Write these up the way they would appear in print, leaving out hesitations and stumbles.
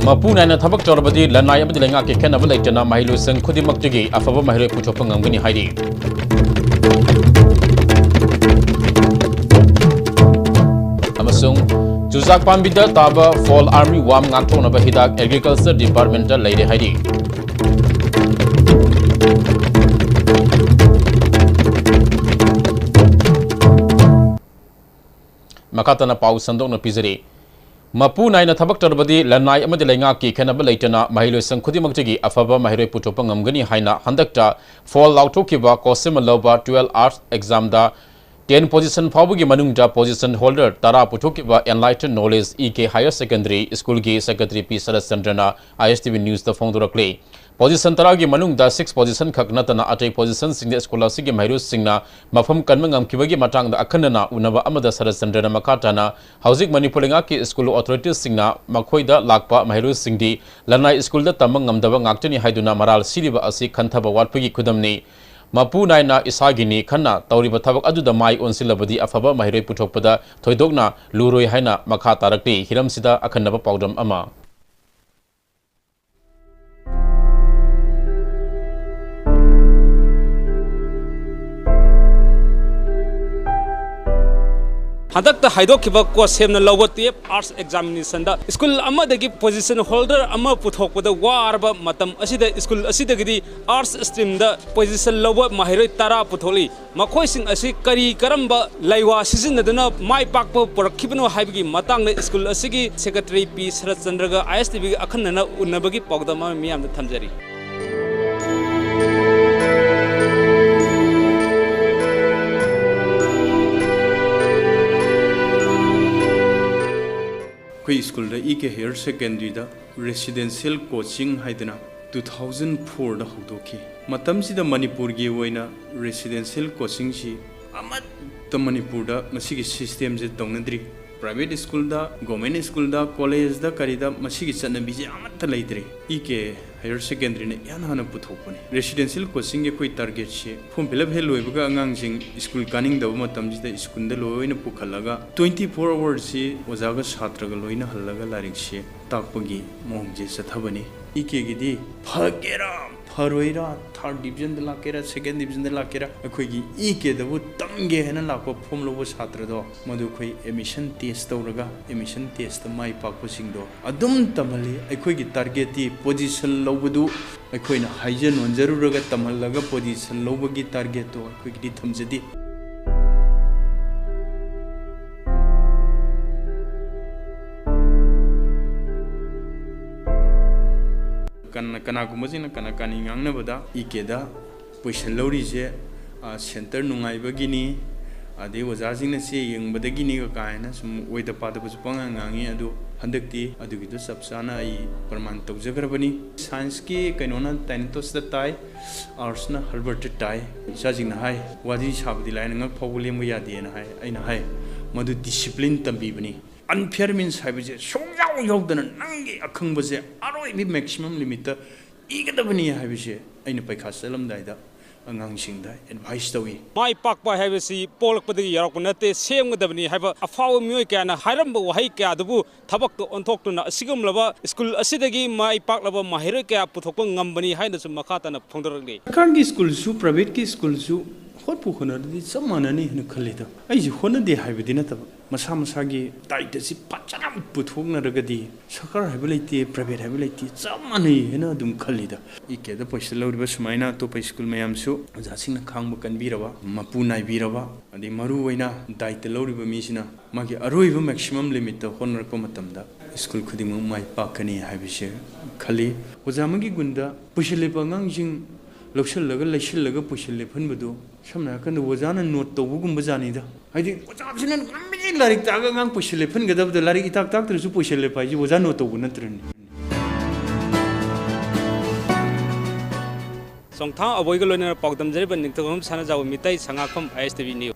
Mapu naina thabak chorabadi lanai amadi lenga ke khenaba leitana mahilu sang khudimaktigi afaba mahiroi puthokpa ngamgani hairi. Amasung Juzak Pambida Taba Fall Army Wam Ngaktonaba Hidak Agriculture Department leire hairi. Makatana pau sandok na pizari. Mapu naina thabak chorabadi lanai amadi lenga ke khenaba leitana mahilu sang khudimaktigi afaba mahiroi puthokpa ngamgani haina handakta fall lauthokiba kosema loba 12 arts exam da 10 position fawagi manungja position holder tara puthokkiba enlightened knowledge EK higher secondary school gi secretary P Sarat Chandrana ISTV news the phongdurakle position tara gi manungda 6 position khaknatana atei position singde scholarship gi mahiru singna mafam kanmangam kibagi matang da akhanna unaba amada Sarat Chandrana makatana housing manipuringa ki school authorities singna makhoida lakpa mahiru singdi lanai school da tamang ngamdaba ngaktani haiduna maral siriba asi khanthaba watpagi khudamni Mapu naina isagini khanna tawriba thabak aduda mai onsilabadi afaba mahiroi puthokpada thoidokna luroi haina makha tarakti hiramsida akhannaba pawdam ama Hadakta haidokkiba ko semna lawati arts examination da school amadagi position holder ama puthokpada warba matam asida school asidagidi arts stream da position lawa mahiroi tara putholi makhoi sing asi kari karamba laiwa sizinaduna mai pakpa porakhibano haibigi matang da school asigi secretary P Sarat Chandraga ISTV akhanna unabagi pawdama miyam da thamjari School da EK higher secondary da residential coaching haidana 2004 da haudoki matam sida Manipur gi oina residential coaching si amat ta Manipur da masigi system je tongnadri private school da government school da college da karida masigi chanabi je amat ta leidri EK higher secondary ne yan hana puthokpani residential coaching ge koi target se form fill up heloi buga angang sing school kaning da matam ji da school da loina pukhalaga 24 hours si ojaga chhatraga loina hallaga larik se takpagi mongje sathabani EK gi di phagera pharoira third division da lakera second division da lakera akhoi gi EK da bu tamge hena lakpa form lobo chhatra do madu khoi admission test tawraga admission test mai pakpa sing do adum tamali akhoi gi target ti position lobadu akhoi na haijen onjaruraga tamhallaga position lobagi target to akhoi gi thamjadi kana gumajina kana kani ngangna bada EK da position lori je center nungai bagini ade wajajing na se yengbadagi ni ka kaina sum oida pada bu panga ngangi adu handakti adu gi du sabsana ai praman tawjagrabani science ki kainona taintos da tai arts na Harvard tai sajing na hai waji sabdi lain ngak phawule mu yadi na hai aina hai madu discipline tambi bani unfair means haibje songyau yogdana nangi akhangbaje aroi bi maximum limit igadabani haibje aina paikha salam daida angang singda advice tawi mai pakpa haibasi polakpadagi yaraknate semgadabani haiba afaw mioi kana hairamba wahai kya dubu thabak to onthoktuna asigumlaba school asidagi mai paklaba mahiroi kya puthokpa ngambani haina su makhatana phongdaragli kangi school su private ki school su hot pu khona di samanani hna khalida ai ji hona de haibidi na tab masa masa gi taita si pacham puthokna ragadi sakar haibelati private haibelati samani hna dum khalida EK da paisa loriba sumaina to pa school mayam su jasingna khangba kanbirawa mapu nai birawa adi maru waina daita loriba misina magi aroiba maximum limit to honor ko matamda school khuding mai pakani haibise khali ojamagi gunda pushile pangang jing lokshalaga laishalaga pushile phanbadu samna kan wajana note to bugum bajani da haidi wajabsina ngambi larik taga ngang pushile phan gadab da larik itak tak tru pushile pai ji wajana to gunatrin songtha aboiga loina pawdam jari ban nikthom sana jaw mitai sangakham ISTV news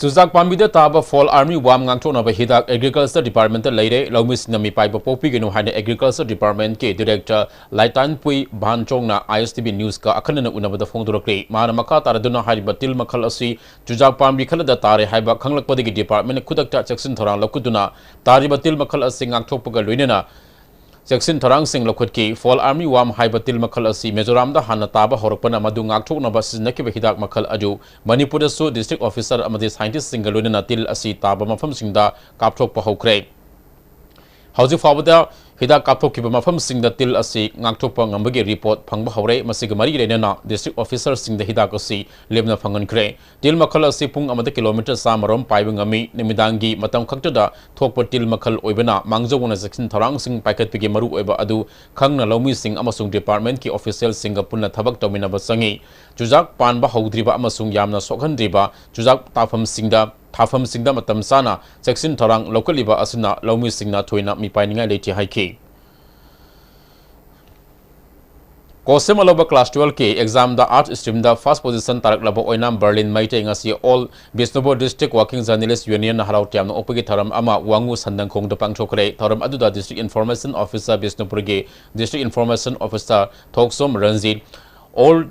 Chujak Pambida Taba Fall Army Wam Ngangtona Hidak Agriculture Department Lady Lomis Nami Pipe Popigino had Agriculture Department K Director Laitan Pui Banchongna ISTB News Ka Akana Unaba the Fondorokri, Manamaka Taraduna Haribatil Makalasi, Chujak Pambi Kalada Tari Haiba Kanglakpadi Department Kudakta Jackson Toran Lakuduna, Taribatil Makalasi Ngangtopaga Lunina. Jackson Tarang Sing Lokutki, Fall Army Wam Haibatil Makalasi, Mizoram the Hanataba Horopana Madu Ngaktok Nabas Naki Hidak Makal Adu, Manipur Su District Officer Amadi Scientist Singaluna Til Asi Taba Mafam Singda, Kaptok Pahokre. How's it forward? Hidak Kapok Mafam Sing the Til Asi, Ngaktopa Ngambagi report, Pangba Hore, Masigamari Renana, District Officer Sing the Hidakasi, Lebna Pangan Kre, Til Makalasi Pung Amada Kilometer Samarom, Pibangami, Nimidangi, Matam Kaktada, Tokpo Til Makal Oibana, Mangzo Wana Jackson Tarang Sing Packet Pigi Maru Eba Adu, Kangna Lomi Sing Amasung Department Ki Official Singapuna Tabak Domina Basangi, Juzak Panba Hodriba Amasung Yamna Sokandriba, Juzak Tafam Singda. Thafam Singda Matam Sana, Jackson Tarang, Localiba Asuna, Lomi Singna Toina, Mi Pininga Leti Haiki. Kosemaloba Class 12K exam the art stream the first position Tarak Labo Oinam Berlin Maite Ngasi all Bisnobo District Working Journalists Union Harautiam Opagi Taram Ama Wangu Sandang Kong the Pangchokre, Taram Aduda District Information Officer Bisnopurge, District Information Officer Toksom Ranzit, all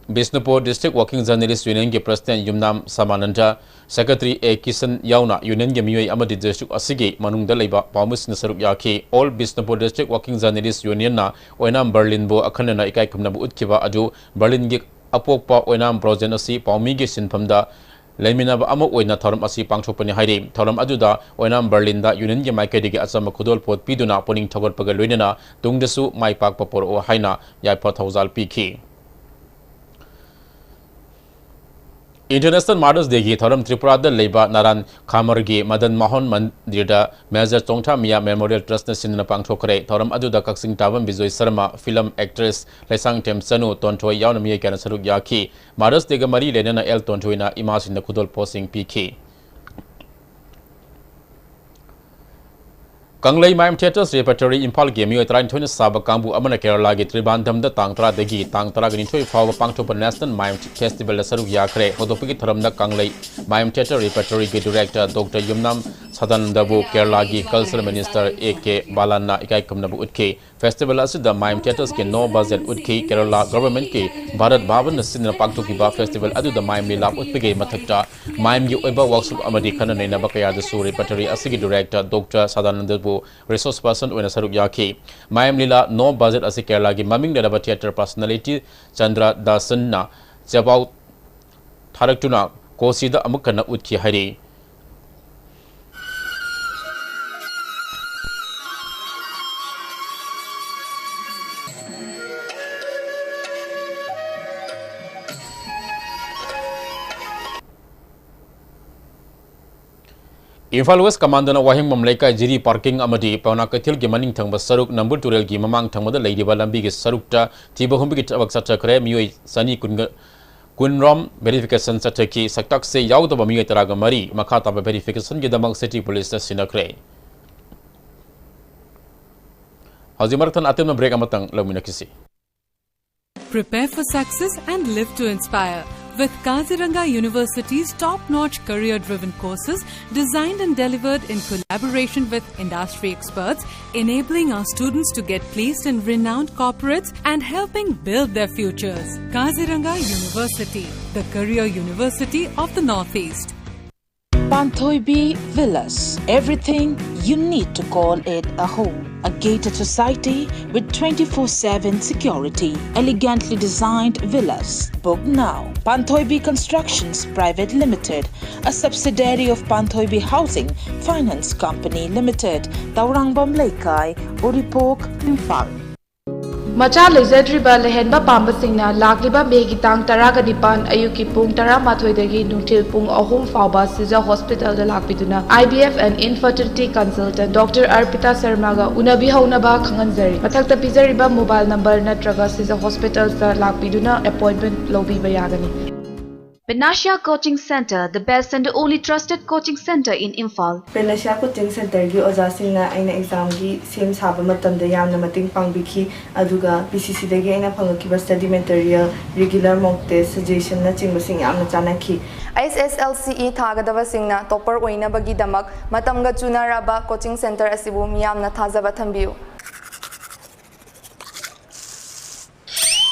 Bisnopur District Working Journalists Union Ge President Yumnam Samananda, Secretary A. Kisan Yauna, Union Ge Amadi District Asigi, Manung Daleba, Pamus Nasaruk Yaki, all Bisnopur District Working Journalists Union na, Oinam Berlin Bo, Akanana Ikai Kumnabu Utkiva Adu, Berlin Gig Apokpa, Oinam Brozen Asi, Paumigi Sinpamda, Leminaba Amo Oina Taram Asi Pangchopani Haidi, Taram Aduda, Oinam Berlin da, Union Ge Maikadigi Asama Kudol Pot Piduna, Poning Tawar Pagaluina, Dungdesu, Mai Pak Papor O Haina, Yaipa Tauzal Piki. International Mothers Day ki Thoram Tripura da Leba Naran Khamargi Madan Mohan Mandirda Major Chongtha Mia Memorial Trust na sinna pangthokre Thoram aduda Kaksing Tavam Bijoy Sharma film actress Laisang Temsanu Tonthoi yauna mi kana saruk yaki Mothers Day ga mari lenana El Tonthoi na imasin na kudol posing PK Kanglai Mime Theatres Repertory Impal Game Yu Train Tony Saba Kambu Amana Kerala Gi Tribandam da Tangtra Degi Tangtra Gani Thoi Fawa Pangthopa National Mime Festival da Saruk Yakre Hodopiki Tharamda Kanglai Mime Theatre Repertory Gi Director Dr. Yumnam Sadandabu Kerala Gi Cultural Minister A.K. Balana Ikai Kamnabu Utke Festival Asida Mime Theatres Ke No Budget Utke Kerala Government Ke Bharat Bhavan Sinna Pangthoki Ba Festival Adu da Mime Lila Utpege Mathakta Mime Gi Oiba Workshop Amadi Khana Nena Bakaya da Su Repertory Asigi Director Dr. Sadandabu Resource person when a Saruk Yaki. Mayam Lila, no budget as a Kerala, Maming the theatre personality, Chandra Dasanna, Zabao Taraktuna, Kosida Amukana Utki Hari. Infal West Commander Wahing Mamleka Jiri Parking Amadi, Pauna Katil Gimaning Tang Saruk, Number Turel Gimamang Tangmada Lady Balambi Sarukta, Tiba Humbik Sata Kre, Mui Sani Kunrom, verification Sataki, Saktak say Yauda Bami Taraga Mari, Makata verification Gedamang City Police Sinakre. Hazimartan Atem break Amatang Laminakisi. Prepare for success and live to inspire. With Kaziranga University's top-notch career-driven courses designed and delivered in collaboration with industry experts, enabling our students to get placed in renowned corporates and helping build their futures. Kaziranga University, the career university of the Northeast. Panthoibi Villas. Everything you need to call it a home. A gated society with 24/7 security. Elegantly designed villas. Book now. Panthoibi Constructions Private Limited, a subsidiary of Panthoibi Housing Finance Company Limited, Taurangbam Laikai, Uripok, Imphal. Macha leizadriba lehenba pambasingna lakliba megi tang taraga nipan ayuki pung tara mathoidagi nungtil pung ahum fauba Siza Hospital da lakpiduna IVF and infertility consultant Dr. Arpita Sarmaga unabi haunaba khanganjari mathakta pizariba mobile number natraga Siza Hospital da lakpiduna appointment lobi bayagani. Panacea Coaching Center, the best and the only trusted coaching center in Imphal. Panacea Coaching Center gi oja singna aina exam gi sem saba matamda yamna mating pangbiki aduga PCC dagi aina phangaki study material regular mock test suggestion na chingba sing yamna chanaki SSLCE thagadava singna topper oina bagi damak matamga chunaraba coaching center asibu miyamna thajaba thambiu.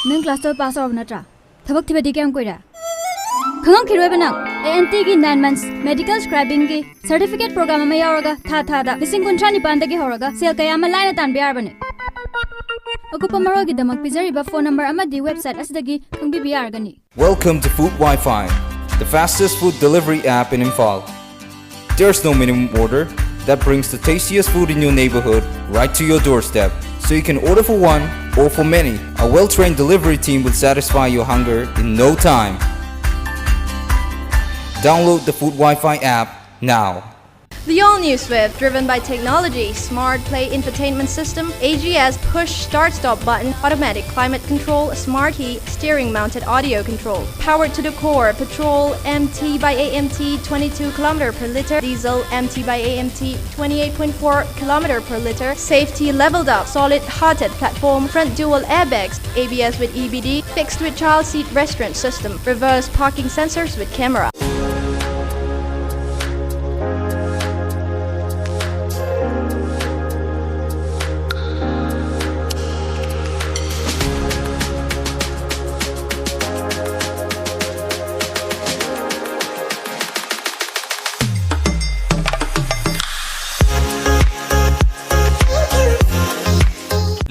Nang class 12 pass out natra thabak thibadi kyam koira khangam khiroi bana ANT gi 9 months medical scribing gi certificate program ma yauraga tha da lising kuntra ni panda gi horaga sel kaya ma line tan biar bane akupa maro gi damak pizari ba phone number ama di website asidagi khangbi biar gani. Welcome to Food Wi-Fi, the fastest food delivery app in Imphal. There's no minimum order that brings the tastiest food in your neighborhood right to your doorstep, so you can order for one or for many. A well-trained delivery team will satisfy your hunger in no time. Download the Food Wi-Fi app now. The all-new Swift, driven by technology, smart play infotainment system, AGS push start-stop button, automatic climate control, smart heat, steering mounted audio control, powered to the core, petrol MT by AMT 22 km per liter, diesel MT by AMT 28.4 km per liter, safety leveled up, solid hearted platform, front dual airbags, ABS with EBD, fixed with child seat restraint system, reverse parking sensors with camera.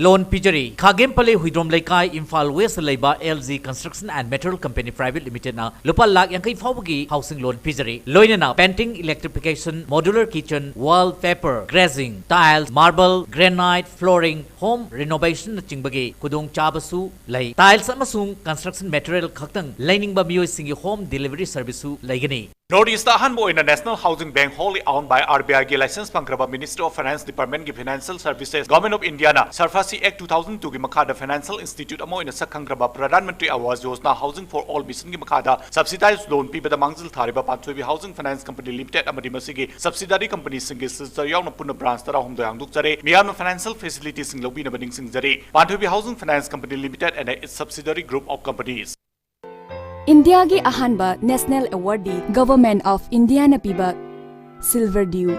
Loan Pijari, Khagem Pale Huidrom Laikai, Imphal West Laiba LZ Construction and Material Company Private Limited na Lupa Lak Yankai Fawagi Housing Loan Pijari. Loina na painting, electrification, modular kitchen, wallpaper, grazing, tiles, marble, granite, flooring, home renovation na Chingbagi, Kudung Chabasu, Lai. Tiles amasung construction material khaktang lining ba miyoi singi home delivery service su laigani. Northeast Ahanbo in the National Housing Bank wholly owned by RBI ki license pangkraba Ministry of Finance Department ki Financial Services Government of India na Sarfasi Act 2002 ki makhada Financial Institute amo in sakhangraba Pradhan Mantri Awas Yojana Housing for All mission ki makhada subsidized loan pibada mangzil thariba Panthoibi Housing Finance Company Limited amadi masigi subsidiary company singi sister yauna punna branch tara hum doyang dukjare miyam financial facilities sing lobi na bading sing jare Panthoibi Housing Finance Company Limited and its subsidiary group of companies. India gi ahanba National Awardee Government of India na piba Silver Dew.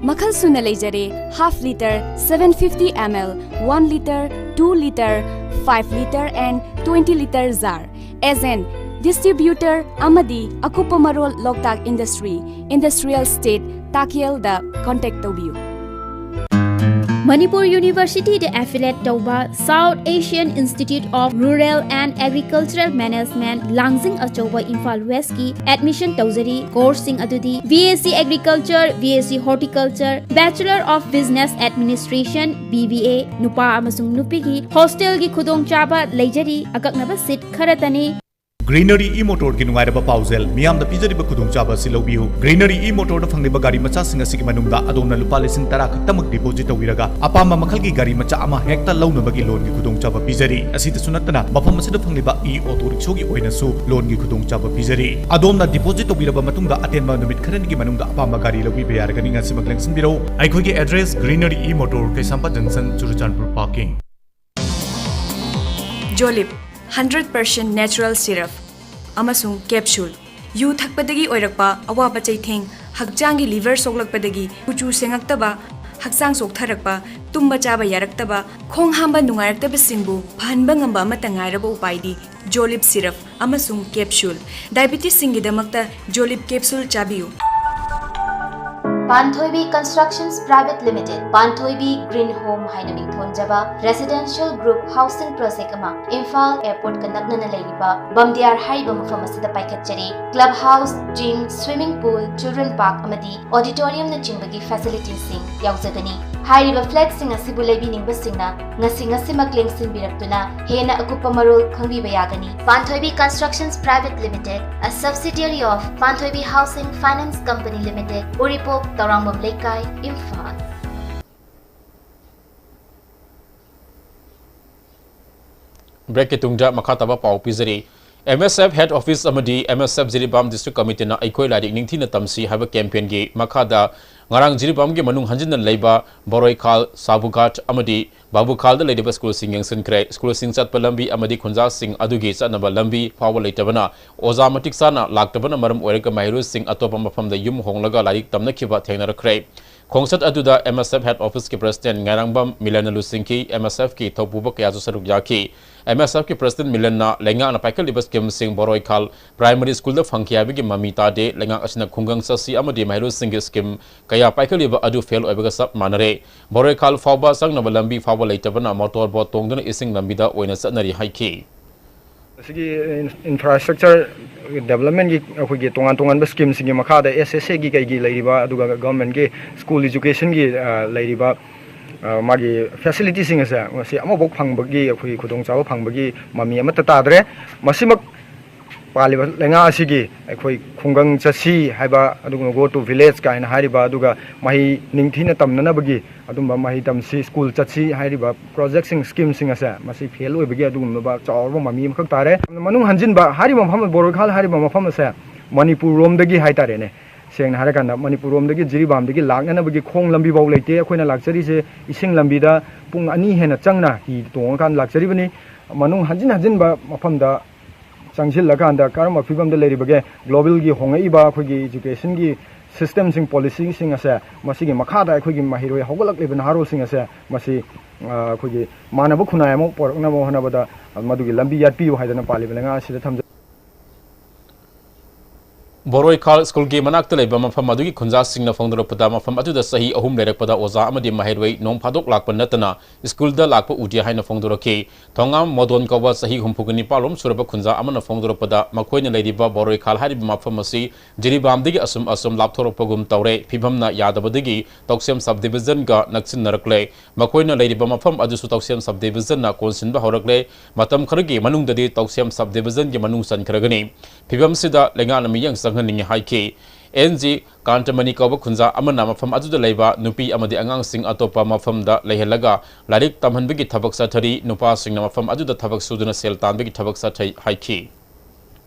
Makhal suna leijare half liter, 750 ml, 1 liter, 2 liter, 5 liter and 20 liter jar. As an distributor amadi akupamarol Loktak Industry, Industrial State, Takiel da contact tobiu. Manipur University the affiliate tauba South Asian Institute of Rural and Agricultural Management Langsing Achoba Imphal West ki admission tauzari course sing adudi BSc Agriculture, BSc Horticulture, Bachelor of Business Administration BBA nupa amasung nupi gi hostel gi khudong chaba leijari akaknaba seat kharatani. Greenery e-motor ki nungairaba pausel miyam da pijariba khudong chaba silobihu Greenery e-motor da phangniba gari macha singa sigi manungda adona lupa lesing tara khaktamak deposit tawiraga apama makhalgi gari macha ama hekta launabagi loan ki khudong chaba pijari asita sunatana mafam asida phangniba e-auto rickshaw gi oina su loan ki khudong chaba pijari adomna deposit tawiraba matungda atenba numit kharan gi manungda apama gari lobi bayarga ninga simagleng sinbiro aikhoi gi address Greenery e-motor Kaisampa Junction Churuchanpur parking. Jolip 100% natural syrup amasung capsule yu thakpadagi oirakpa awaba chaitheng hakjangi liver soklakpadagi kuchu sengaktaba haksang soktharakpa tumba chaba yaraktaba khong hamba nungaraktaba singbu phanba ngamba amata ngairaba upaidi Jolip syrup amasung capsule diabetes singi damakta Jolip capsule chabiu. Panthoibi Constructions Private Limited, Panthoibi Green Home Hainaming Thonjaba, Residential Group Housing Project Ama, Imphal Airport Kanakna Lairiba, Bamdiar Haiba Mafamasida Paikachari, Clubhouse, Gym, Swimming Pool, Children Park Amadi, Auditorium na Chimbagi Facilities Sing, Yauzagani. Hairiba flat sing asibu laibining basingna, ngasi magling sinbiraktuna, hena akupa marul khangbi bayagani. Panthoibi Constructions Private Limited, a subsidiary of Panthoibi Housing Finance Company Limited, Uripok, Tarangmam Laikai, Imphal. Break it tungja makataba pau pizari. MSF Head Office amadi MSF Jiribam District Committee na aikoi ladik ningthina tamsi haba campaign gi makhada ngarang Jiribam gi manung hanjin leiba Boroi Khal Sabugat amadi Babu Khal da leiba school sing yang sinkre school sing chat palambi amadi khunja sing adugi chanaba lambi fawa leitabana oza matik sana laktabana maram oireka mahiru sing atopa mafam da yum honglaga ladik tamna khiba thengna rakre Kongsat aduda MSF Head Office ki President Ngarangbam Milanalu Singki MSF ki thopuba kya saruk yaki MSF ki President Milanna lenga na paikal libas kem sing Boroi Khal Primary School da phangkia bi mamita de lenga asina khungang sasi amadi Mahiru Singh skim kaya paikal liba adu fail oibaga sap manare Boroi Khal fawba sang na lambi fawba leitabana motor bot tongduna ising lambida oina satnari haiki infrastructure development की तोंगान तोंगान बस scheme सिंगी मखादा SSA की कई लेरिबा अदुगा government के school education की लेरिबा मागी facility सिंग से मसी अमबोक फंगबगी अखोई खुदोंग चाव फंगबगी ममी अमत तादरे मसीमक पालिबा लेंगा असिगी अखोई खुंगंग चसी हाइबा अदुगा गो टू विलेज काइन हारिबा अदुगा माही निंगथिना तमननबगी अदुम्बा माही तमसी स्कूल चसी हारिबा प्रोजेक्ट सिंग स्कीम सिंग से मसी फेल ओइबगी अदुगुमबा चावबा ममी मखक तारे मनुंग हंजिनबा हारिबा मफम बोरोइ खाल हारिबा मफम से मणिपुर रोमदगी हाइतारेने सेंग हारकांदा मणिपुर रोमदगी जिरिबामदगी लाकननबगी खोंग लंबी बाव लेते अखोइना लाक्चरी से इसिंग लंबीदा पुंग अनि हेना चंगना हि तोंगान लाक्चरीबनी मनुंग हंजिन हंजिनबा मफमदा Changsil Lakanda, Karma Fibam the Lady Bagay, Global Gi Hongaiba, Kugi, Education Gi, System Sing Policy Sing as a Masigi Makada, Kugi Mahiro, Hogolak Liban Haro Sing as a Masi Kugi, Manabukunamo, Pornamo Hanabada, Madugi Lambi Yapi, Hadana Palivanga, Sitam. Boroi Khal School Game Manakta Leba Mafam Madugi Kunza Sing na Founder Padama from Atu the Sahi Ahum Lerepada Oza Amadi Mahedway, Non Padok Lakpa Natana, School the Lakpa Udia Hina Founder K, Tongam Modon Kawa Sahi Humpugani Palum, Suraba Kunza Amana Founder Pada, Makoina Lady Ba Boroi Khal Harib Mafamasi, Jiribam Digi Asum Laptoro Pogum Taure, Pibamna Yadabadigi, Toxium Subdivision Ga Naxin Narakle, Makoina Lady Bamafam Adusu Toxium Subdivision Na Konsin Bahorakle, Matam Karagi, Manung the Toxium Subdivision Yamanung San Karagani, Pibam Sida Legana Yang Sanganing Haiki, NG Kantamani Koba Kunza Amanama from Adu Leva, Nupi Amadi Angang Sing Atopa Mafam da Lehelaga, Ladik Tamhan Bigi Tabak Satari, Nupa Sing Nama from Adu the Tabak Sudana Seltan Bigi Tabak Satai Haiki.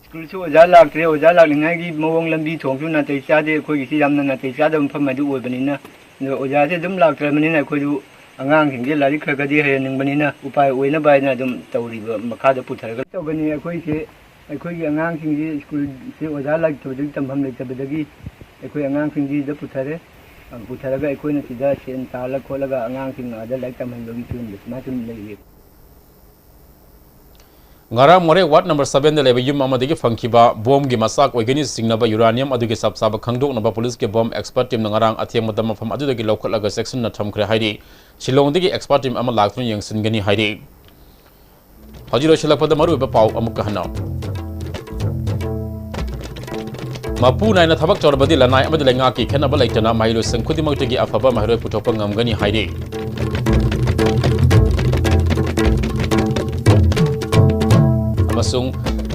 School Ojala, Ojala, Nagi, Mowang Lambi, Tonguna, Tejade, Koyamna, Tejadam from Madu Urbanina, Ojade, Dum Lak, Tremanina, Koyu, Angang, Lari Kagadi, and Banina, Upai, Wina by Nadum, Tauri, Makada Putar, Tobania, Koy. Aku yang angang tinggi school si wajah tu jadi tambam lagi tapi aku yang angang tinggi dah putera ga aku ni tidak sen tala ko laga angang tinggi ada lagi tambam lagi tu macam lagi. Ngara more Ward number 7 leba yum amadigi fangkiba bom gi masak oigani singnaba uranium adugi sabsaba khangdok naba police ke bom expert team ngarang athiam madam fam adudagi lokhalaga section na thamkre haidi Shillong digi expert team ama laktun yang singani haidi Hajiro shilakpada maru ba pau amuk kahana Mapu na thabak chorbadi lanai amadi lenga ki khenaba laitana mahilu sangkhudi magtagi afaba mahiroi putopa ngamgani haide amasung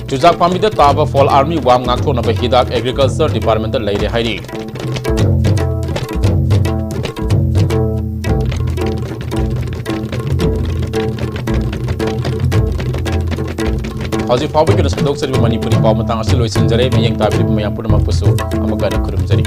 chujak pamida taba fall army wam ngakto na hidak agriculture department laide haide Haji Fabi kena sedok serbi Manipuri Pau matang asal loisin jare meyang tabi mayang pun mampusu amaga na kurum jari.